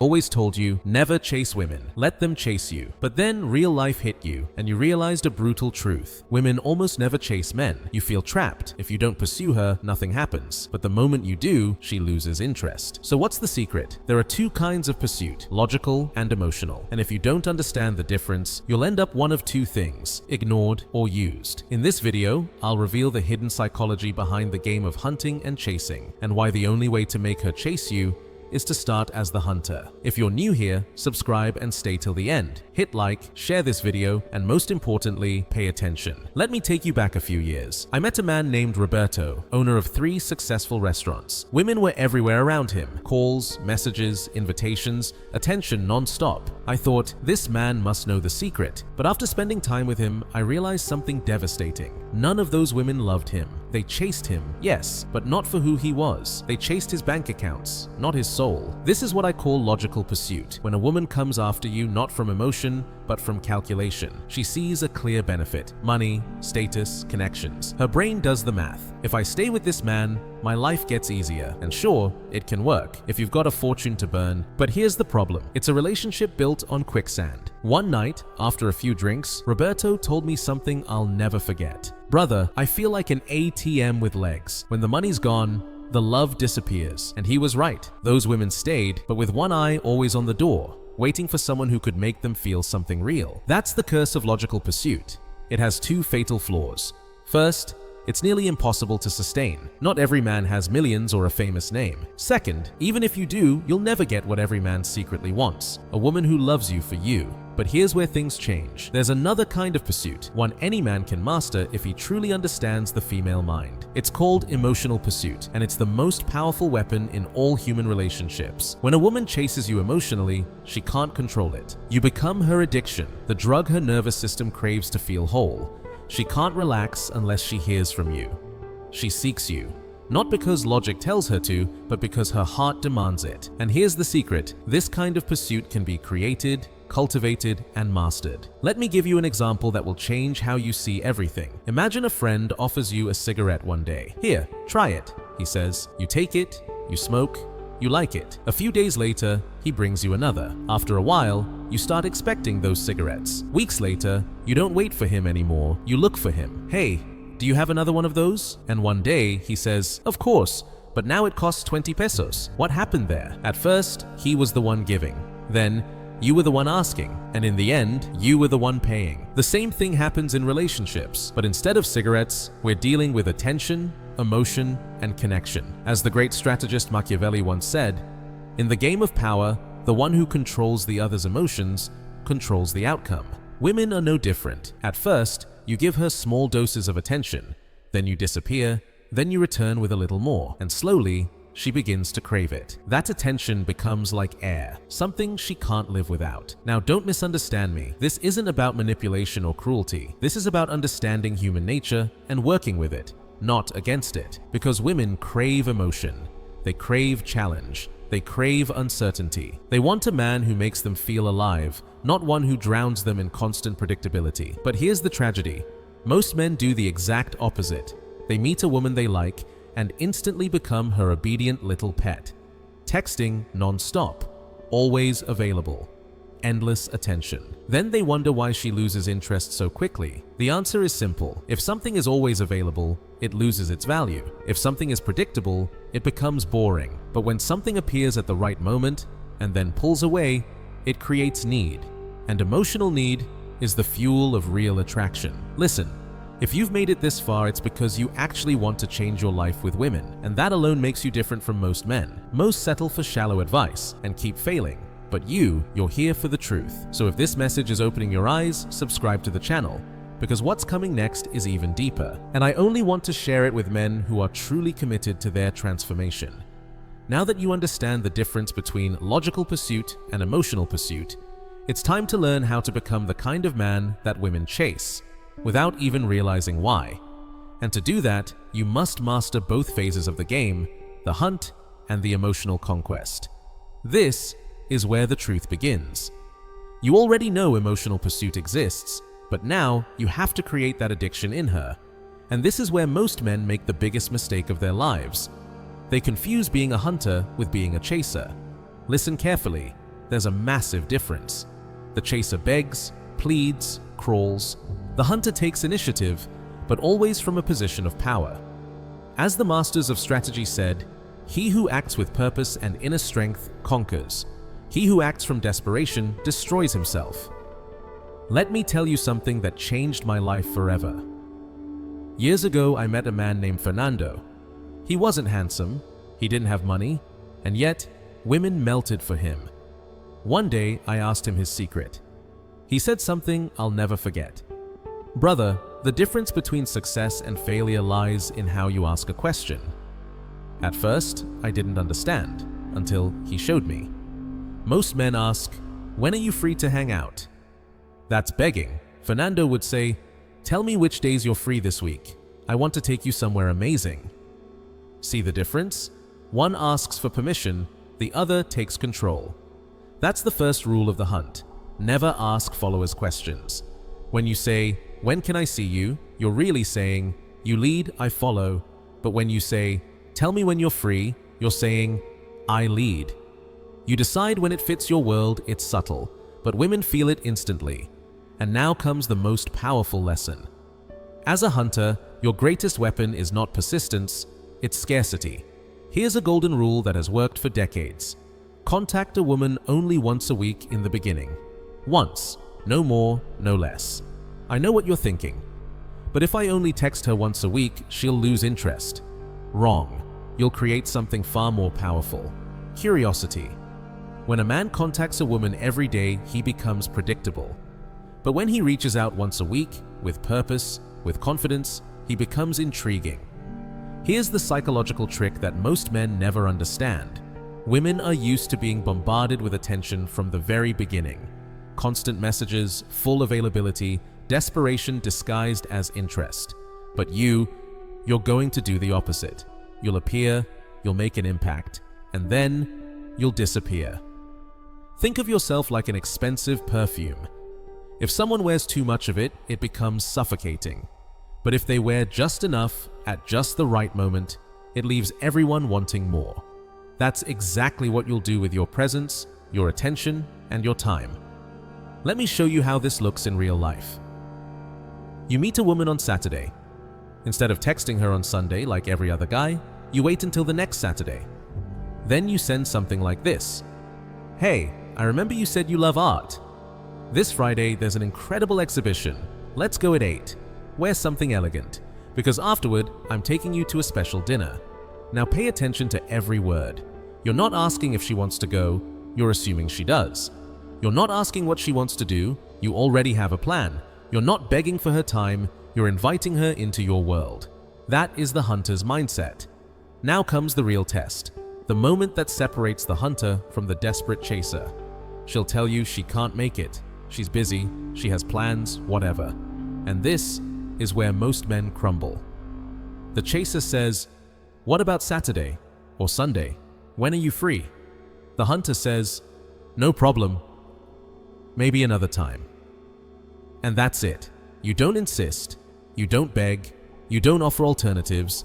always told you, never chase women, let them chase you. But then real life hit you, and you realized a brutal truth. Women almost never chase men. You feel trapped. If you don't pursue her, nothing happens. But the moment you do, she loses interest. So what's the secret? There are two kinds of pursuit, logical and emotional. And if you don't understand the difference, you'll end up one of two things, ignored or used. In this video, I'll reveal the hidden psychology behind the game of hunting and chasing, and why the only way to make her chase you is to start as the hunter. If you're new here, subscribe and stay till the end. Hit like, share this video, and most importantly, pay attention. Let me take you back a few years. I met a man named Roberto, owner of 3 successful restaurants. Women were everywhere around him. Calls, messages, invitations, attention non-stop. I thought, this man must know the secret. But after spending time with him, I realized something devastating. None of those women loved him. They chased him, yes, but not for who he was. They chased his bank accounts, not his soul. This is what I call logical pursuit. When a woman comes after you not from emotion, but from calculation. She sees a clear benefit: money, status, connections. Her brain does the math. If I stay with this man, my life gets easier. And sure, it can work if you've got a fortune to burn. But here's the problem. It's a relationship built on quicksand. One night, after a few drinks, Roberto told me something I'll never forget. Brother, I feel like an ATM with legs. When the money's gone, the love disappears. And he was right. Those women stayed, but with one eye always on the door, waiting for someone who could make them feel something real. That's the curse of logical pursuit. It has 2 fatal flaws. First, it's nearly impossible to sustain. Not every man has millions or a famous name. Second, even if you do, you'll never get what every man secretly wants: a woman who loves you for you. But here's where things change. There's another kind of pursuit, one any man can master if he truly understands the female mind. It's called emotional pursuit, and it's the most powerful weapon in all human relationships. When a woman chases you emotionally, she can't control it. You become her addiction, the drug her nervous system craves to feel whole. She can't relax unless she hears from you. She seeks you. Not because logic tells her to, but because her heart demands it. And here's the secret: this kind of pursuit can be created, cultivated, and mastered. Let me give you an example that will change how you see everything. Imagine a friend offers you a cigarette one day. Here, try it, he says. You take it, you smoke, you like it. A few days later, he brings you another. After a while, you start expecting those cigarettes. Weeks later, you don't wait for him anymore, you look for him. Hey, do you have another one of those? And one day, he says, of course, but now it costs 20 pesos. What happened there? At first, he was the one giving. Then, you were the one asking, and in the end, you were the one paying. The same thing happens in relationships, but instead of cigarettes, we're dealing with attention, emotion, and connection. As the great strategist Machiavelli once said, in the game of power, the one who controls the other's emotions controls the outcome. Women are no different. At first, you give her small doses of attention, then you disappear, then you return with a little more, and slowly, she begins to crave it. That attention becomes like air, something she can't live without. Now, don't misunderstand me. This isn't about manipulation or cruelty. This is about understanding human nature and working with it, not against it. Because women crave emotion. They crave challenge. They crave uncertainty. They want a man who makes them feel alive, not one who drowns them in constant predictability. But here's the tragedy. Most men do the exact opposite. They meet a woman they like and instantly become her obedient little pet. Texting non-stop, always available, endless attention. Then they wonder why she loses interest so quickly. The answer is simple. If something is always available, it loses its value. If something is predictable, it becomes boring. But when something appears at the right moment and then pulls away, it creates need. And emotional need is the fuel of real attraction. Listen. If you've made it this far, it's because you actually want to change your life with women, and that alone makes you different from most men. Most settle for shallow advice and keep failing, but you're here for the truth. So if this message is opening your eyes, subscribe to the channel, because what's coming next is even deeper, and I only want to share it with men who are truly committed to their transformation. Now that you understand the difference between logical pursuit and emotional pursuit, it's time to learn how to become the kind of man that women chase, without even realizing why. And to do that, you must master both phases of the game, the hunt and the emotional conquest. This is where the truth begins. You already know emotional pursuit exists, but now you have to create that addiction in her. And this is where most men make the biggest mistake of their lives. They confuse being a hunter with being a chaser. Listen carefully. there's a massive difference. The chaser begs, pleads, crawls. The hunter takes initiative, but always from a position of power. As the masters of strategy said, "He who acts with purpose and inner strength conquers. He who acts from desperation destroys himself." Let me tell you something that changed my life forever. Years ago, I met a man named Fernando. He wasn't handsome, he didn't have money, and yet women melted for him. One day, I asked him his secret. He said something I'll never forget. "Brother, the difference between success and failure lies in how you ask a question." At first, I didn't understand, until he showed me. Most men ask, "When are you free to hang out?" That's begging. Fernando would say, "Tell me which days you're free this week. I want to take you somewhere amazing." See the difference? One asks for permission, the other takes control. That's the first rule of the hunt. Never ask followers questions. When you say, "When can I see you?" you're really saying, "You lead, I follow." But when you say, "Tell me when you're free," you're saying, "I lead." You decide when it fits your world. It's subtle, but women feel it instantly. And now comes the most powerful lesson. As a hunter, your greatest weapon is not persistence, it's scarcity. Here's a golden rule that has worked for decades. Contact a woman only once a week in the beginning. Once, no more, no less. I know what you're thinking. But if I only text her once a week, she'll lose interest. Wrong. You'll create something far more powerful. Curiosity. When a man contacts a woman every day, he becomes predictable. But when he reaches out once a week, with purpose, with confidence, he becomes intriguing. Here's the psychological trick that most men never understand. Women are used to being bombarded with attention from the very beginning. Constant messages, full availability, desperation disguised as interest. But you're going to do the opposite. You'll appear, you'll make an impact, and then you'll disappear. Think of yourself like an expensive perfume. If someone wears too much of it, it becomes suffocating. But if they wear just enough, at just the right moment, it leaves everyone wanting more. That's exactly what you'll do with your presence, your attention, and your time. Let me show you how this looks in real life. You meet a woman on Saturday. Instead of texting her on Sunday like every other guy, you wait until the next Saturday. Then you send something like this. "Hey, I remember you said you love art. This Friday there's an incredible exhibition. Let's go at 8. Wear something elegant, because afterward I'm taking you to a special dinner." Now pay attention to every word. You're not asking if she wants to go, you're assuming she does. You're not asking what she wants to do, you already have a plan. You're not begging for her time, you're inviting her into your world. That is the hunter's mindset. Now comes the real test. The moment that separates the hunter from the desperate chaser. She'll tell you she can't make it. She's busy, she has plans, whatever. And this is where most men crumble. The chaser says, "What about Saturday or Sunday? When are you free?" The hunter says, "No problem. Maybe another time." And that's it. You don't insist, you don't beg, you don't offer alternatives.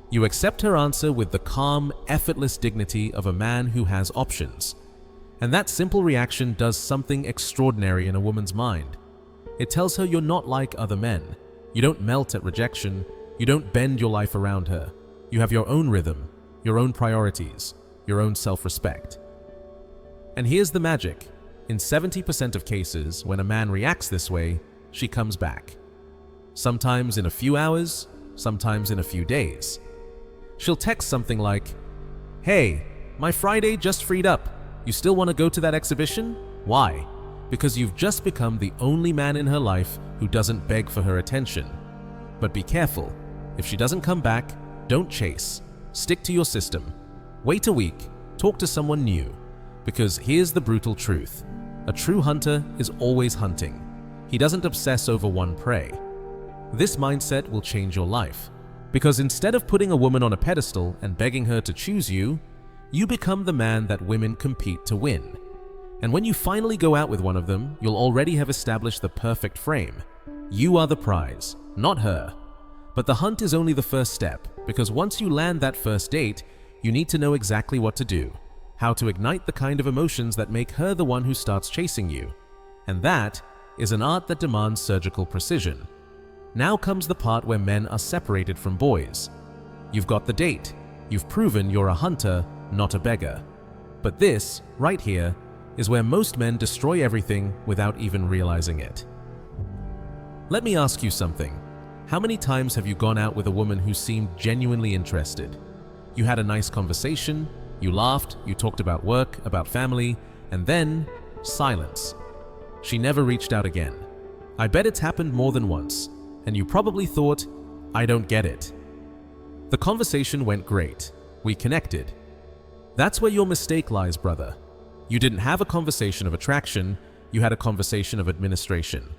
You accept her answer with the calm, effortless dignity of a man who has options. And that simple reaction does something extraordinary in a woman's mind. It tells her you're not like other men. You don't melt at rejection, you don't bend your life around her. You have your own rhythm, your own priorities, your own self-respect. And here's the magic. In 70% of cases, when a man reacts this way, she comes back. Sometimes in a few hours, sometimes in a few days. She'll text something like, "Hey, my Friday just freed up. You still want to go to that exhibition?" Why? Because you've just become the only man in her life who doesn't beg for her attention. But be careful. If she doesn't come back, don't chase. Stick to your system. Wait a week. Talk to someone new. Because here's the brutal truth. A true hunter is always hunting. He doesn't obsess over one prey. This mindset will change your life. Because instead of putting a woman on a pedestal and begging her to choose you, you become the man that women compete to win. And when you finally go out with one of them, you'll already have established the perfect frame. You are the prize, not her. But the hunt is only the first step, because once you land that first date, you need to know exactly what to do, how to ignite the kind of emotions that make her the one who starts chasing you. And that is an art that demands surgical precision. Now comes the part where men are separated from boys. You've got the date. You've proven you're a hunter, not a beggar. But this, right here, is where most men destroy everything without even realizing it. Let me ask you something. How many times have you gone out with a woman who seemed genuinely interested? You had a nice conversation, you laughed, you talked about work, about family, and then silence. She never reached out again. I bet it's happened more than once, and you probably thought, I don't get it. The conversation went great. We connected. That's where your mistake lies, brother. You didn't have a conversation of attraction, you had a conversation of administration.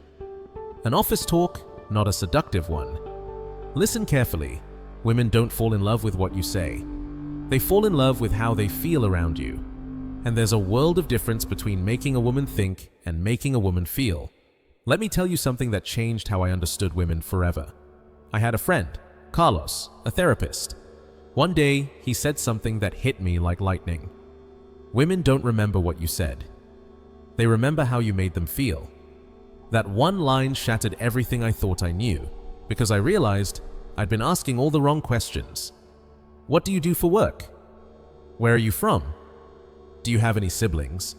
An office talk, not a seductive one. Listen carefully. Women don't fall in love with what you say. They fall in love with how they feel around you. And there's a world of difference between making a woman think and making a woman feel. Let me tell you something that changed how I understood women forever. I had a friend, Carlos, a therapist. One day, he said something that hit me like lightning. Women don't remember what you said. They remember how you made them feel. That one line shattered everything I thought I knew, because I realized I'd been asking all the wrong questions. What do you do for work? Where are you from? Do you have any siblings?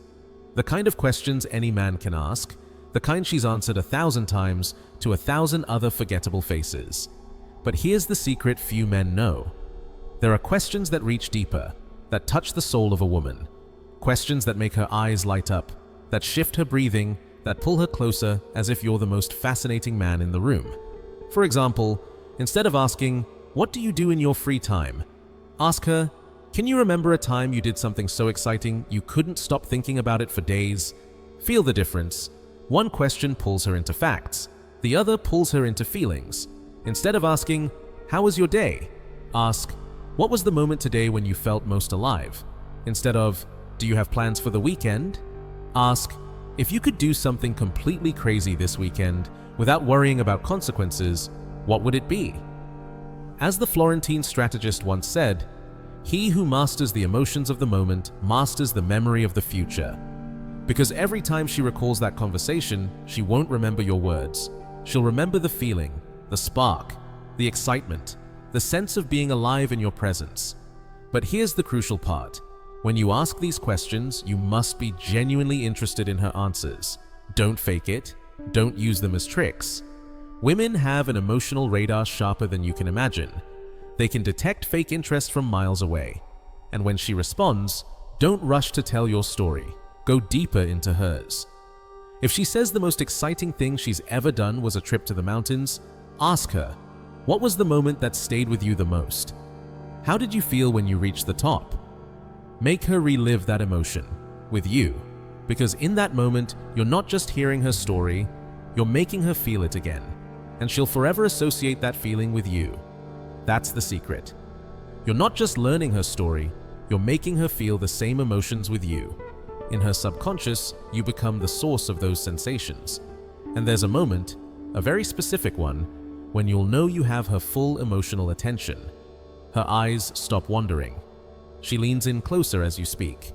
The kind of questions any man can ask, the kind she's answered 1,000 times to 1,000 other forgettable faces. But here's the secret few men know. There are questions that reach deeper, that touch the soul of a woman. Questions that make her eyes light up, that shift her breathing, that pull her closer as if you're the most fascinating man in the room. For example, instead of asking, "What do you do in your free time?" ask her, "Can you remember a time you did something so exciting you couldn't stop thinking about it for days?" Feel the difference. One question pulls her into facts, the other pulls her into feelings. Instead of asking, "How was your day?" ask, "What was the moment today when you felt most alive?" Instead of, "Do you have plans for the weekend?" ask, "If you could do something completely crazy this weekend without worrying about consequences, what would it be?" As the Florentine strategist once said, "He who masters the emotions of the moment masters the memory of the future." Because every time she recalls that conversation, she won't remember your words. She'll remember the feeling, the spark, the excitement, the sense of being alive in your presence. But here's the crucial part. When you ask these questions, you must be genuinely interested in her answers. Don't fake it. Don't use them as tricks. Women have an emotional radar sharper than you can imagine. They can detect fake interest from miles away. And when she responds, don't rush to tell your story. Go deeper into hers. If she says the most exciting thing she's ever done was a trip to the mountains, ask her, what was the moment that stayed with you the most? How did you feel when you reached the top? Make her relive that emotion with you, because in that moment, you're not just hearing her story, you're making her feel it again, and she'll forever associate that feeling with you. That's the secret. You're not just learning her story, you're making her feel the same emotions with you. In her subconscious, you become the source of those sensations. And there's a moment, a very specific one, when you'll know you have her full emotional attention. Her eyes stop wandering. She leans in closer as you speak.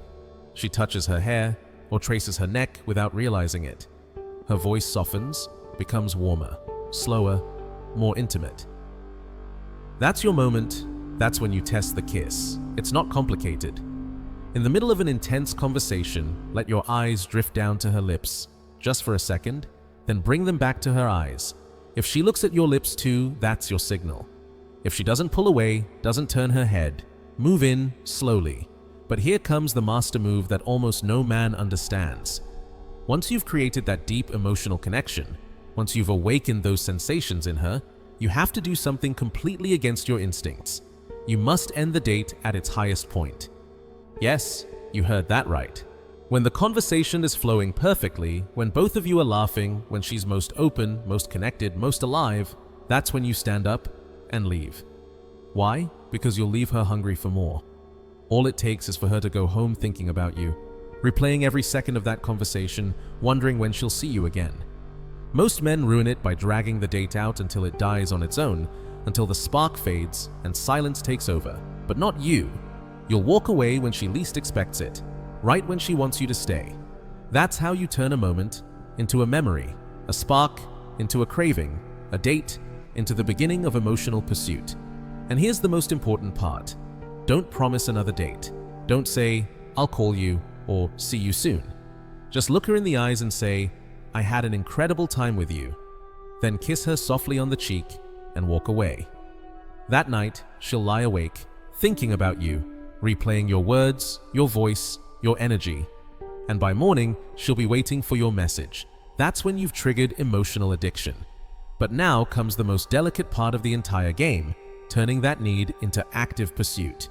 She touches her hair or traces her neck without realizing it. Her voice softens, becomes warmer, slower, more intimate. That's your moment. That's when you test the kiss. It's not complicated. In the middle of an intense conversation, let your eyes drift down to her lips, just for a second, then bring them back to her eyes. If she looks at your lips too, that's your signal. If she doesn't pull away, doesn't turn her head, move in slowly. But here comes the master move that almost no man understands. Once you've created that deep emotional connection, once you've awakened those sensations in her, you have to do something completely against your instincts. You must end the date at its highest point. Yes, you heard that right. When the conversation is flowing perfectly, when both of you are laughing, when she's most open, most connected, most alive, that's when you stand up and leave. Why? Because you'll leave her hungry for more. All it takes is for her to go home thinking about you, replaying every second of that conversation, wondering when she'll see you again. Most men ruin it by dragging the date out until it dies on its own, until the spark fades and silence takes over. But not you. You'll walk away when she least expects it, right when she wants you to stay. That's how you turn a moment into a memory, a spark into a craving, a date into the beginning of emotional pursuit. And here's the most important part. Don't promise another date. Don't say, "I'll call you," or "see you soon." Just look her in the eyes and say, "I had an incredible time with you." Then kiss her softly on the cheek and walk away. That night, she'll lie awake, thinking about you, replaying your words, your voice, your energy. And by morning, she'll be waiting for your message. That's when you've triggered emotional addiction. But now comes the most delicate part of the entire game, turning that need into active pursuit.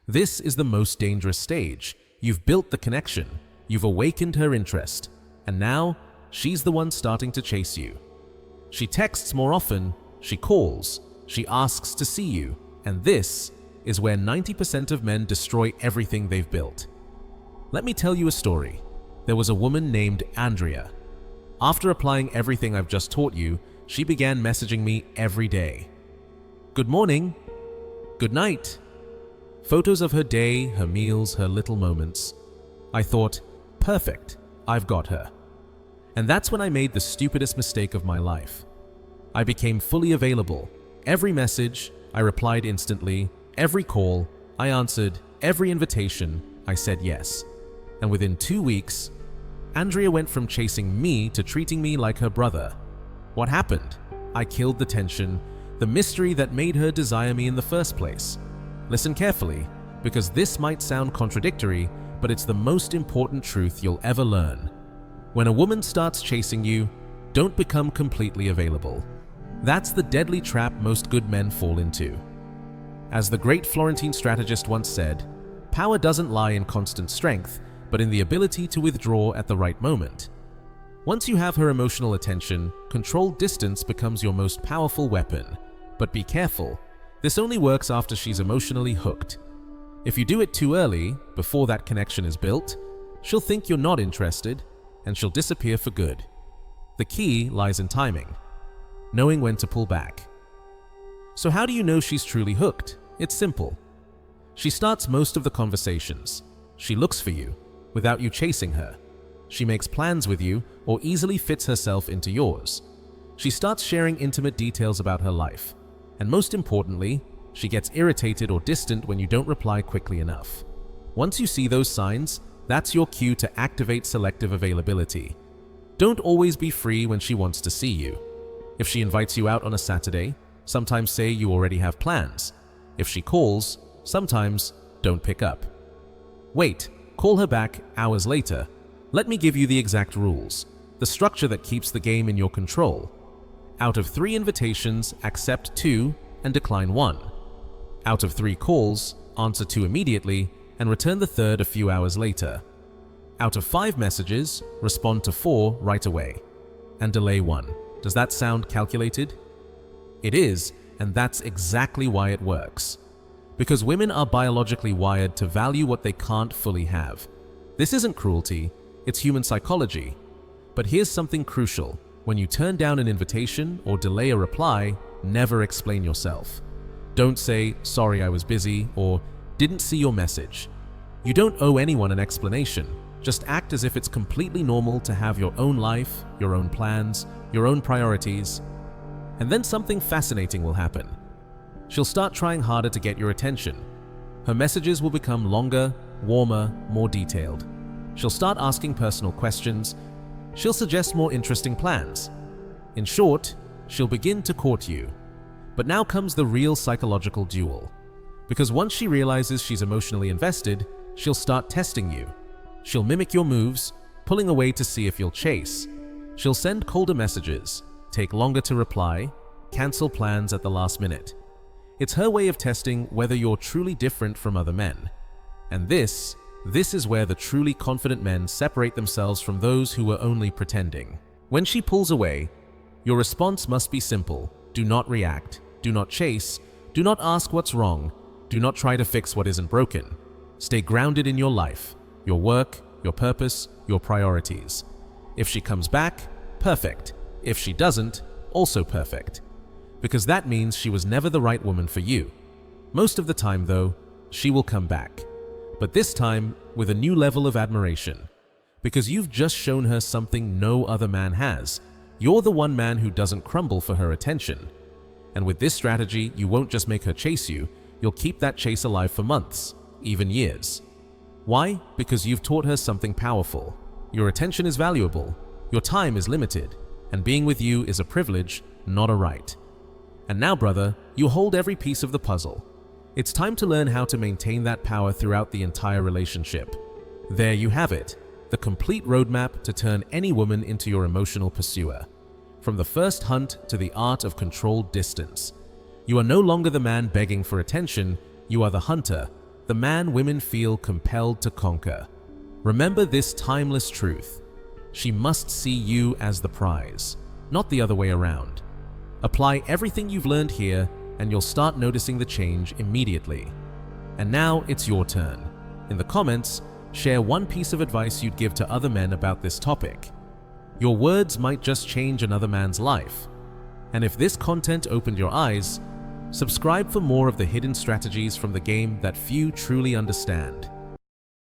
This is the most dangerous stage. You've built the connection, you've awakened her interest, and now she's the one starting to chase you. She texts more often, she calls, she asks to see you, and this is where 90% of men destroy everything they've built. Let me tell you a story. There was a woman named Andrea. After applying everything I've just taught you, she began messaging me every day. Good morning. Good night. Photos of her day, her meals, her little moments. I thought, perfect, I've got her. And that's when I made the stupidest mistake of my life. I became fully available. Every message, I replied instantly. Every call, I answered. Every invitation, I said yes. And within 2 weeks, Andrea went from chasing me to treating me like her brother. What happened? I killed the tension, the mystery that made her desire me in the first place. Listen carefully, because this might sound contradictory, but it's the most important truth you'll ever learn. When a woman starts chasing you, don't become completely available. That's the deadly trap most good men fall into. As the great Florentine strategist once said, power doesn't lie in constant strength, but in the ability to withdraw at the right moment. Once you have her emotional attention, controlled distance becomes your most powerful weapon. But be careful, this only works after she's emotionally hooked. If you do it too early, before that connection is built, she'll think you're not interested, and she'll disappear for good. The key lies in timing, knowing when to pull back. So how do you know she's truly hooked? It's simple. She starts most of the conversations. She looks for you, without you chasing her. She makes plans with you or easily fits herself into yours. She starts sharing intimate details about her life. And most importantly, she gets irritated or distant when you don't reply quickly enough. Once you see those signs, that's your cue to activate selective availability. Don't always be free when she wants to see you. If she invites you out on a Saturday, sometimes say you already have plans. If she calls, sometimes don't pick up. Wait, call her back hours later. Let me give you the exact rules, the structure that keeps the game in your control. Out of 3 invitations, accept 2 and decline 1. Out of 3 calls, answer 2 immediately and return the third a few hours later. Out of 5 messages, respond to 4 right away and delay 1. Does that sound calculated? It is, and that's exactly why it works. Because women are biologically wired to value what they can't fully have. This isn't cruelty, it's human psychology. But here's something crucial. When you turn down an invitation or delay a reply, never explain yourself. Don't say, "Sorry, I was busy," or "Didn't see your message." You don't owe anyone an explanation. Just act as if it's completely normal to have your own life, your own plans, your own priorities. And then something fascinating will happen. She'll start trying harder to get your attention. Her messages will become longer, warmer, more detailed. She'll start asking personal questions. She'll suggest more interesting plans. In short, she'll begin to court you. But now comes the real psychological duel. Because once she realizes she's emotionally invested, she'll start testing you. She'll mimic your moves, pulling away to see if you'll chase. She'll send colder messages, take longer to reply, cancel plans at the last minute. It's her way of testing whether you're truly different from other men. And this is where the truly confident men separate themselves from those who are only pretending. When she pulls away, your response must be simple. Do not react. Do not chase. Do not ask what's wrong. Do not try to fix what isn't broken. Stay grounded in your life, your work, your purpose, your priorities. If she comes back, perfect. If she doesn't, also perfect. Because that means she was never the right woman for you. Most of the time, though, she will come back. but this time with a new level of admiration. Because you've just shown her something no other man has. You're the one man who doesn't crumble for her attention. And with this strategy, you won't just make her chase you, you'll keep that chase alive for months, even years. Why? Because you've taught her something powerful. Your attention is valuable, your time is limited, and being with you is a privilege, not a right. And now, brother, you hold every piece of the puzzle. It's time to learn how to maintain that power throughout the entire relationship. There you have it, the complete roadmap to turn any woman into your emotional pursuer. From the first hunt to the art of controlled distance. You are no longer the man begging for attention, you are the hunter, the man women feel compelled to conquer. Remember this timeless truth. She must see you as the prize, not the other way around. Apply everything you've learned here and you'll start noticing the change immediately. And now it's your turn. In the comments, share one piece of advice you'd give to other men about this topic. Your words might just change another man's life. And if this content opened your eyes, subscribe for more of the hidden strategies from the game that few truly understand.